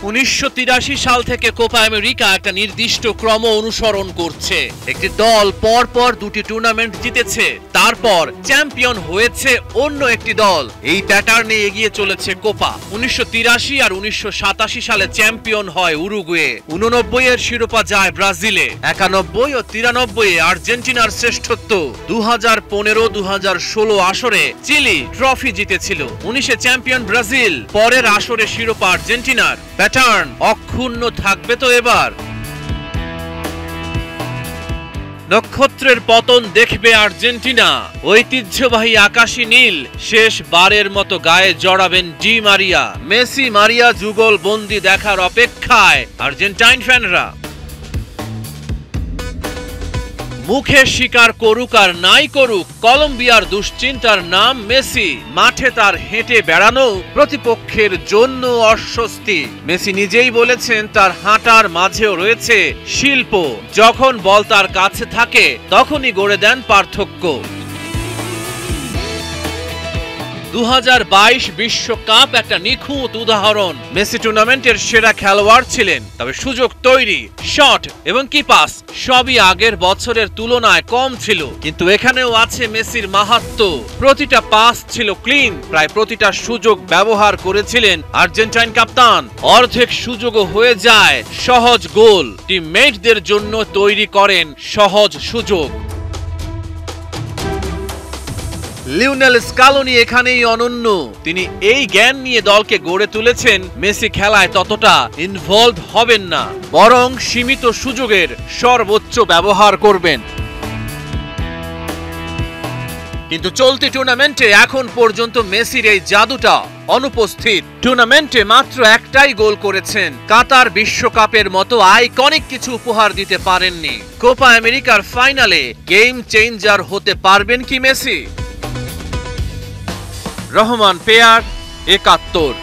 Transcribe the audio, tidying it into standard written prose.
1983 সাল থেকে Copa America একটা নির্দিষ্ট ক্রম অনুসরণ করছে। একটি দল পরপর দুটি টুর্নামেন্ট জিতেছে, তারপর চ্যাম্পিয়ন হয়েছে অন্য একটি দল। এই প্যাটার্নে এগিয়ে চলেছে কোপা। 1983 আর 1987 সালে চ্যাম্পিয়ন হয় উরুগুয়ে, 89 এর শিরোপা যায় ব্রাজিলে, 91 ও 93 এ আর্জেন্টিনার শ্রেষ্ঠত্ব, 2015, 2016 আসরে চিলি ট্রফি জিতেছিল, 19 এ চ্যাম্পিয়ন ব্রাজিল, পরের আসরে শিরোপা আর্জেন্টিনার। প্যাটার্ন অক্ষুণ্ণ থাকবে তো এবার? নক্ষত্রের পতন দেখবে আর্জেন্টিনা। ঐতিহ্যবাহী আকাশী নীল শেষ বারের মতো গায়ে জড়াবেন ডি মারিয়া। মেসি মারিয়া যুগল বন্দি দেখার অপেক্ষায় আর্জেন্টাইন ফ্যানরা। মুখে স্বীকার করুক আর নাই করুক, কলম্বিয়ার দুশ্চিন্তার নাম মেসি। মাঠে তার হেঁটে বেড়ানো প্রতিপক্ষের জন্য অস্বস্তি। মেসি নিজেই বলেছেন তার হাঁটার মাঝেও রয়েছে শিল্প। যখন বল তার কাছে থাকে তখনই গড়ে দেন পার্থক্য। 2022 বিশ্বকাপ একটা নিখুঁত উদাহরণ। মেসি টুর্নামেন্টের সেরা খেলোয়াড় ছিলেন, তবে সুযোগ তৈরি, শট এবং কি পাস সবই আগের বছরের তুলনায় কম ছিল। কিন্তু এখানেও আছে মেসির মাহাত্ম্য। প্রতিটা পাস ছিল ক্লিন, প্রায় প্রতিটা সুযোগ ব্যবহার করেছিলেন আর্জেন্টাইন কাপ্তান। অর্ধেক সুযোগও হয়ে যায় সহজ গোল। টিমমেটদের জন্য তৈরি করেন সহজ সুযোগ। লিওনেল স্কালোনি এখানেই অনন্য। তিনি এই জ্ঞান নিয়ে দলকে গড়ে তুলেছেন। মেসি খেলায় ততটা ইনভলভ হবেন না, বরং সীমিত সুযোগের সর্বোচ্চ ব্যবহার করবেন। কিন্তু চলতি টুর্নামেন্টে এখন পর্যন্ত মেসির এই জাদুটা অনুপস্থিত। টুর্নামেন্টে মাত্র একটাই গোল করেছেন। কাতার বিশ্বকাপের মতো আইকনিক কিছু উপহার দিতে পারেননি। কোপা আমেরিকার ফাইনালে গেম চেঞ্জার হতে পারবেন কি মেসি? রহমান পেয়ার, 71।